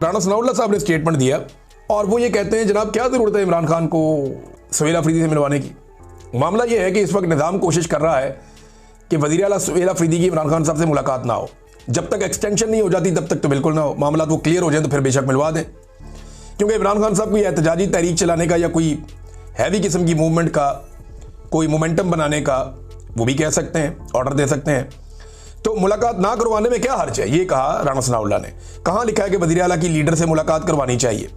राणा सनाउल्लाह साहब ने स्टेटमेंट दिया और वो ये कहते हैं जनाब क्या ज़रूरत है इमरान खान को सुहेल अफरीदी से मिलवाने की। मामला ये है कि इस वक्त निज़ाम कोशिश कर रहा है कि वज़ीर आला सुहेल अफरीदी की इमरान खान साहब से मुलाकात ना हो। जब तक एक्सटेंशन नहीं हो जाती तब तक तो बिल्कुल ना हो, मामला वो क्लियर हो जाए तो फिर बेशक मिलवा दें, क्योंकि इमरान खान साहब कोई एहतजाजी तहरीक चलाने का या कोई हैवी किस्म की मूवमेंट का कोई मोमेंटम बनाने का वो भी कह सकते हैं, ऑर्डर दे सकते हैं। तो मुलाकात ना करवाने में क्या हर्ज है, ये कहा राणा सनाउल्लाह ने। कहाँ लिखा है कि वज़ीर आला की लीडर से मुलाकात करवानी चाहिए?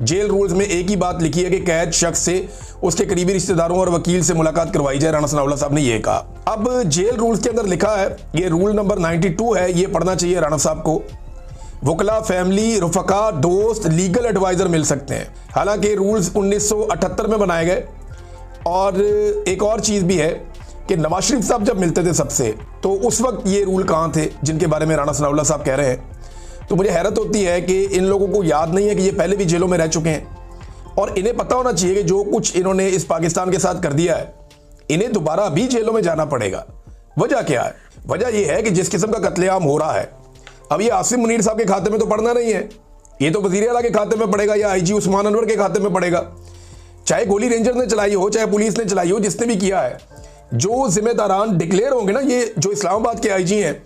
जेल रूल्स में एक ही बात लिखी है कि कैद शख्स से उसके करीबी रिश्तेदारों और वकील से मुलाकात करवाई जाए। राणा सनाउल्लाह साहब ने यह कहा। अब जेल रूल्स के अंदर लिखा है, ये रूल नंबर 92 है, ये पढ़ना चाहिए राणा साहब को। वकला, फैमिली, रुफका, दोस्त, लीगल एडवाइजर मिल सकते हैं। हालांकि रूल्स 1978 में बनाए गए। और एक और चीज़ भी है कि नवाज शरीफ साहब जब मिलते थे सबसे, तो उस वक्त ये रूल कहाँ थे जिनके बारे में राणा सनाउल्लाह साहब कह रहे हैं। तो मुझे हैरत होती है कि इन लोगों को याद नहीं है कि ये पहले भी जेलों में रह चुके हैं और इन्हें पता होना चाहिए कि जो कुछ इन्होंने इस पाकिस्तान के साथ कर दिया है, इन्हें दोबारा भी जेलों में जाना पड़ेगा। वजह क्या है? वजह यह है कि जिस किस्म का कत्लेआम हो रहा है, अब ये आसिम मुनीर साहब के खाते में तो पड़ना नहीं है, ये तो वज़ीर आला के खाते में पड़ेगा या IG उस्मान अनवर के खाते में पड़ेगा। चाहे गोली रेंजर ने चलाई हो, चाहे पुलिस ने चलाई हो, जिसने भी किया है, जो जिम्मेदारान डिक्लेयर होंगे ना, ये जो इस्लामाबाद के IG हैं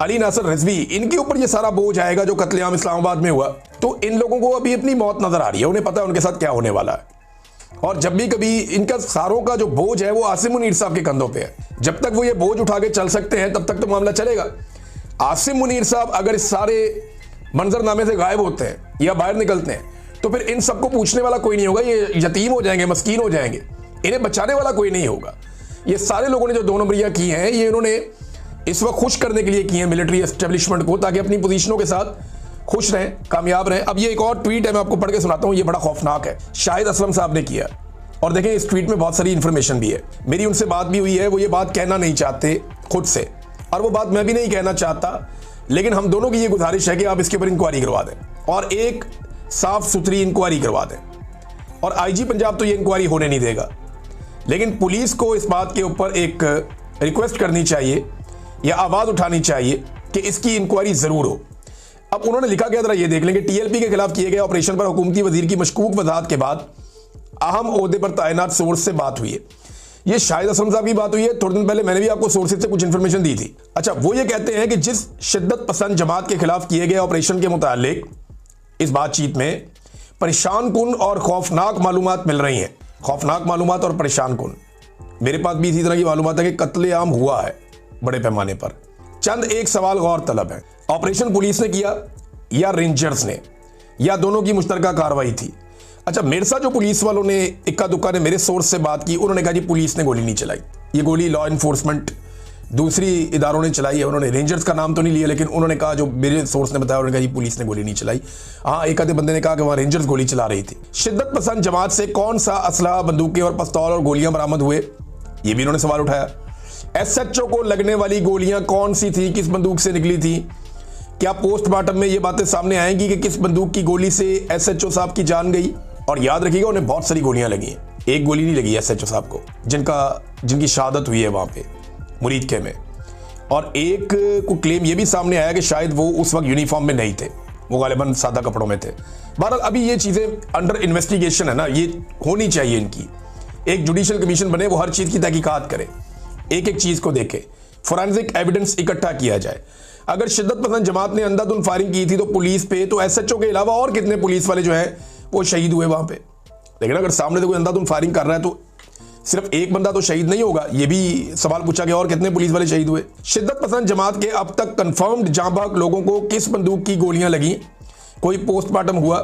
अली नासर रिजवी, इनके ऊपर ये सारा बोझ आएगा जो कत्लेआम इस्लामाबाद में हुआ। तो इन लोगों को अभी अपनी मौत नजर आ रही है, उन्हें पता है उनके साथ क्या होने वाला है। और जब भी कभी इनका सारों का जो बोझ है वो आसिम मुनीर साहब के कंधों पे है। जब तक वो ये बोझ उठा के चल सकते हैं तब तक तो मामला चलेगा। आसिम मुनीर साहब अगर इस सारे मंजरनामे से गायब होते हैं या बाहर निकलते हैं तो फिर इन सबको पूछने वाला कोई नहीं होगा, ये यतीम हो जाएंगे, मस्कीन हो जाएंगे, इन्हें बचाने वाला कोई नहीं होगा। ये सारे लोगों ने जो 2 नंबरियां की हैं, ये इन्होंने इस वक्त खुश करने के लिए की है मिलिट्री एस्टेब्लिशमेंट को, ताकि अपनी पोजीशनों के साथ खुश रहें, कामयाब रहें। अब ये एक और ट्वीट है, मैं आपको पढ़ के सुनाता हूं, ये बड़ा खौफनाक है। शाहिद असलम साहब ने किया और देखें इस ट्वीट में बहुत सारी इंफॉर्मेशन भी है। मेरी उनसे बात भी हुई है, वो ये बात कहना नहीं चाहते खुद से, और वो बात मैं भी नहीं कहना चाहता, लेकिन हम दोनों की ये गुजारिश है कि आप इसके ऊपर इंक्वायरी करवा दें और एक साफ सुथरी इंक्वायरी करवा दें। और IG पंजाब तो ये इंक्वायरी होने नहीं देगा, लेकिन पुलिस को इस बात के ऊपर एक रिक्वेस्ट करनी चाहिए या आवाज उठानी चाहिए कि इसकी इंक्वायरी जरूर हो। अब उन्होंने लिखा क्या, जरा ये देख लेंगे। TLP के खिलाफ किए गए ऑपरेशन पर हुकूमती वजीर की मशकूक वजाहत के बाद अहम ओहदे पर तैनात सोर्स से बात हुई है। ये शाहिद असलम साहब की बात हुई है। थोड़े दिन पहले मैंने भी आपको सोर्सेज से कुछ इंफॉर्मेशन दी थी। अच्छा, वो ये कहते हैं कि जिस शिद्दत पसंद जमात के खिलाफ किए गए ऑपरेशन के मुतालिक इस बातचीत में परेशान कुन और खौफनाक मालूमात मिल रही हैं। खौफनाक मालूमात और परेशान कुन, मेरे पास भी इसी तरह की मालूमात है कि कत्लेआम हुआ है बड़े पैमाने पर। चंद एक सवाल गौर तलब है, ऑपरेशन पुलिस ने किया या रेंजर्स ने, या दोनों की मुश्तरका कार्रवाई थी? अच्छा, मेरे साथ जो पुलिस वालों ने इक्का दुक्का ने मेरे सोर्स से बात की, उन्होंने कहा जी पुलिस ने गोली नहीं चलाई, ये गोली लॉ इन्फोर्समेंट दूसरी इदारों ने चलाई है। उन्होंने रेंजर्स का नाम तो नहीं लिया, लेकिन उन्होंने कहा, जो मेरे सोर्स ने बताया, उन्होंने कहा जी पुलिस ने गोली नहीं चलाई। हाँ, एक आधे बंदे ने कहा कि वहां रेंजर्स गोली चला रही थी। शिद्दत पसंद जमात से कौन सा असला, बंदूकें और पिस्तौल और गोलियां बरामद हुए, ये भी उन्होंने सवाल उठाया। SHO को लगने वाली गोलियां कौन सी थी, किस बंदूक से निकली थी? क्या पोस्टमार्टम में ये बातें सामने आएंगी कि किस बंदूक की गोली से SHO साहब की जान गई? और याद रखिएगा, उन्हें बहुत सारी गोलियां लगी हैं, एक गोली नहीं लगी SHO साहब को, जिनकी शहादत हुई है वहां पे मुरीद के में। और एक को क्लेम ये भी सामने आया कि शायद वो उस वक्त यूनिफॉर्म में नहीं थे, वो गालिबन सादा कपड़ों में थे। बहरहाल अभी ये चीजें अंडर इन्वेस्टिगेशन है ना, ये होनी चाहिए इनकी। एक जुडिशियल कमीशन बने, वो हर चीज की तहकीकात करे, एक एक चीज को देखे, फोरेंसिक एविडेंस इकट्ठा किया जाए। अगर शिद्दत पसंद जमात ने अंधाधुंध फायरिंग की थी तो पुलिस पे, तो SHO के अलावा और कितने पुलिस वाले जो हैं वो शहीद हुए वहां पे। लेकिन अगर सामने से कोई अंधाधुंध फायरिंग कर रहा है तो सिर्फ एक बंदा तो शहीद नहीं होगा, ये भी सवाल पूछा गया और कितने पुलिस वाले शहीद हुए। शिद्दत पसंद जमात के अब तक कंफर्म्ड जांबाज लोगों को किस बंदूक की गोलियां लगी, कोई पोस्टमार्टम हुआ?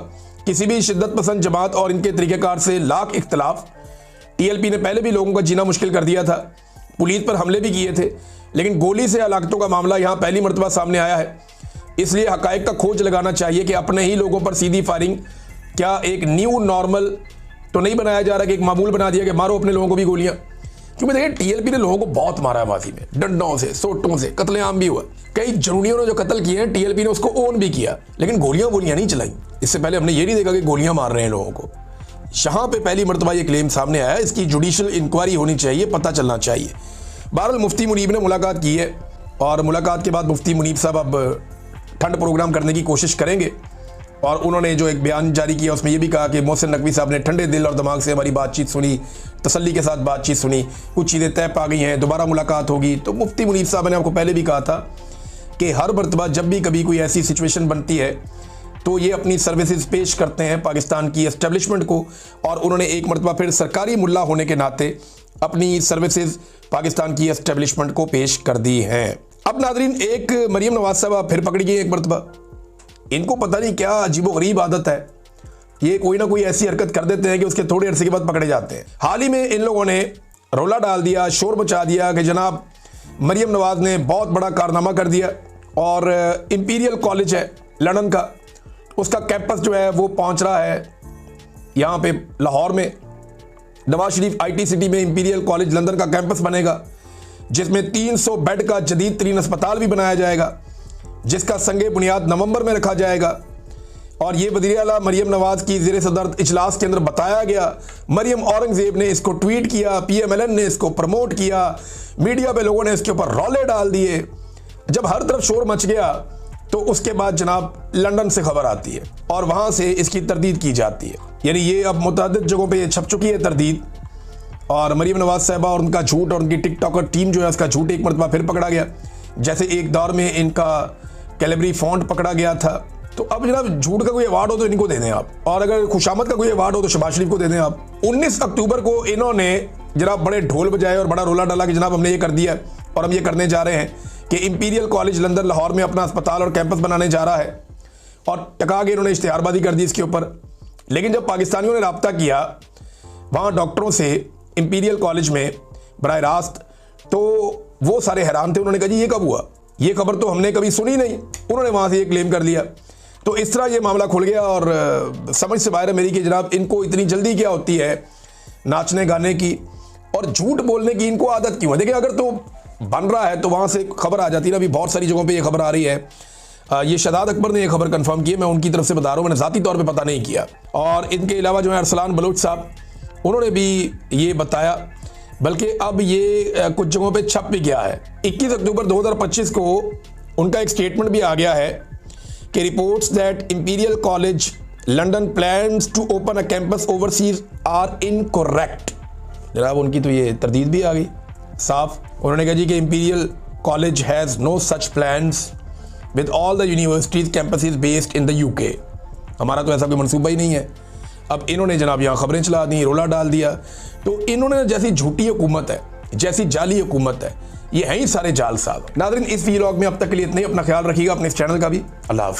किसी भी शिद्दत पसंद जमात और इनके तरीकेकार से लाख इख्तलाफ। TLP ने पहले भी लोगों का जीना मुश्किल कर दिया था, पुलिस पर हमले भी किए थे, लेकिन गोली से हलाकतों का मामला यहां पहली मरतबा सामने आया है। इसलिए हकायक का खोज लगाना चाहिए कि अपने ही लोगों पर सीधी फायरिंग क्या एक न्यू नॉर्मल तो नहीं बनाया जा रहा कि एक मामूल बना दिया कि मारो अपने लोगों को भी गोलियां? क्योंकि देखिए TLP ने लोगों को बहुत मारा है माजी में, डंडों से, सोटों से, कत्लेआम भी हुआ। कई जुनूनियों ने जो कत्ल किए हैं TLP ने उसको ओन भी किया, लेकिन गोलियां नहीं चलाई। इससे पहले हमने ये नहीं देखा कि गोलियां मार रहे हैं लोगों को। यहां पे पहली मरतबा ये क्लेम सामने आया, इसकी जुडिशियल इंक्वायरी होनी चाहिए, पता चलना चाहिए। बहरहाल मुफ्ती मुनीब ने मुलाकात की है और मुलाकात के बाद मुफ्ती मुनीब साहब अब ठंड प्रोग्राम करने की कोशिश करेंगे और उन्होंने जो एक बयान जारी किया उसमें ये भी कहा कि मोहसिन नकवी साहब ने ठंडे दिल और दिमाग से हमारी बातचीत सुनी, तसल्ली के साथ बातचीत सुनी, कुछ चीज़ें तय पा गई हैं, दोबारा मुलाकात होगी। तो मुफ्ती मुनीर साहब ने आपको पहले भी कहा था कि हर मरतबा जब भी कभी कोई ऐसी सिचुएशन बनती है तो ये अपनी सर्विसेज पेश करते हैं पाकिस्तान की एस्टेब्लिशमेंट को, और उन्होंने एक मरतबा फिर सरकारी मुल्ला होने के नाते अपनी सर्विसेज पाकिस्तान की एस्टेब्लिशमेंट को पेश कर दी हैं। अब नादरीन, एक मरीम नवाज साहब फिर पकड़ी गई एक मरतबा। इनको पता नहीं क्या अजीबोगरीब आदत है, ये कोई ना कोई ऐसी हरकत कर देते हैं कि उसके थोड़े अरसे के बाद पकड़े जाते हैं। हाल ही में इन लोगों ने रौला डाल दिया, शोर मचा दिया कि जनाब मरीम नवाज ने बहुत बड़ा कारनामा कर दिया और इंपीरियल कॉलेज है लंदन का, उसका कैंपस जो है वो पहुंच रहा है यहाँ पे लाहौर में। नवाज शरीफ IT सिटी में इंपीरियल कॉलेज लंदन का कैंपस बनेगा, जिसमें 300 बेड का जदीद तरीन अस्पताल भी बनाया जाएगा, जिसका संगे बुनियाद नवंबर में रखा जाएगा। और ये वज़ीर आला मरीम नवाज की ज़ेर सदर इजलास के अंदर बताया गया। मरीम औरंगज़ेब ने इसको ट्वीट किया, PMLN ने इसको प्रमोट किया, मीडिया पे लोगों ने इसके ऊपर रौले डाल दिए। जब हर तरफ शोर मच गया तो उसके बाद जनाब लंदन से खबर आती है और वहाँ से इसकी तरदीद की जाती है। यानी ये अब मुतअद्दिद जगहों पे ये छप चुकी है तरदीद, और मरीम नवाज साहबा और उनका झूठ और उनकी टिकटॉकर टीम जो है उसका झूठ एक मरतबा फिर पकड़ा गया। जैसे एक दौर में इनका कैलेबरी फॉन्ट पकड़ा गया था, तो अब जनाब झूठ का कोई अवार्ड हो तो इनको दे दें आप, और अगर खुशामद का कोई अवार्ड हो तो शहबाज शरीफ को दे दें आप। 19 अक्टूबर को इन्होंने जनाब बड़े ढोल बजाए और बड़ा रोला डाला कि जनाब हमने ये कर दिया और हम ये करने जा रहे हैं कि इंपीरियल कॉलेज लंदन लाहौर में अपना अस्पताल और कैंपस बनाने जा रहा है, और टका के इन्होंने इश्तिहारबाजी कर दी इसके ऊपर। लेकिन जब पाकिस्तानियों ने रब्ता किया वहाँ डॉक्टरों से इंपीरियल कॉलेज में बराह रास्त, तो वो सारे हैरान थे। उन्होंने कहा जी ये कब हुआ, ये खबर तो हमने कभी सुनी नहीं। उन्होंने वहाँ से ये क्लेम कर लिया। तो इस तरह ये मामला खुल गया और समझ से बाहर है मेरी कि जनाब इनको इतनी जल्दी क्या होती है नाचने गाने की और झूठ बोलने की, इनको आदत क्यों है। देखिए अगर तो बन रहा है तो वहाँ से खबर आ जाती है ना। अभी बहुत सारी जगहों पे ये खबर आ रही है। ये शहजाद अकबर ने ये खबर कंफर्म की है, मैं उनकी तरफ से बता रहा हूँ, मैंने ज़ाती तौर पे पता नहीं किया। और इनके अलावा जो है अरसलान बलोच साहब, उन्होंने भी ये बताया, बल्कि अब ये कुछ जगहों पे छप भी गया है। 21 अक्टूबर 2025 को उनका एक स्टेटमेंट भी आ गया है कि reports that Imperial College London plans to open a campus overseas are incorrect. जनाब उनकी तो ये तरदीद भी आ गई साफ। उन्होंने कहा जी कि Imperial College has no such plans with all the universities campuses based in the UK। हमारा तो ऐसा कोई मनसूबा ही नहीं है। अब इन्होंने जनाब यहाँ खबरें चला दी, रोला डाल दिया। तो इन्होंने जैसी झूठी हुकूमत है, जैसी जाली हुकूमत है, ये है ही सारे जाल साहब। नाज़रीन, इस व्लॉग में अब तक के लिए इतना ही। अपना ख्याल रखिएगा, अपने इस चैनल का भी। अल्लाह हाफ़िज़।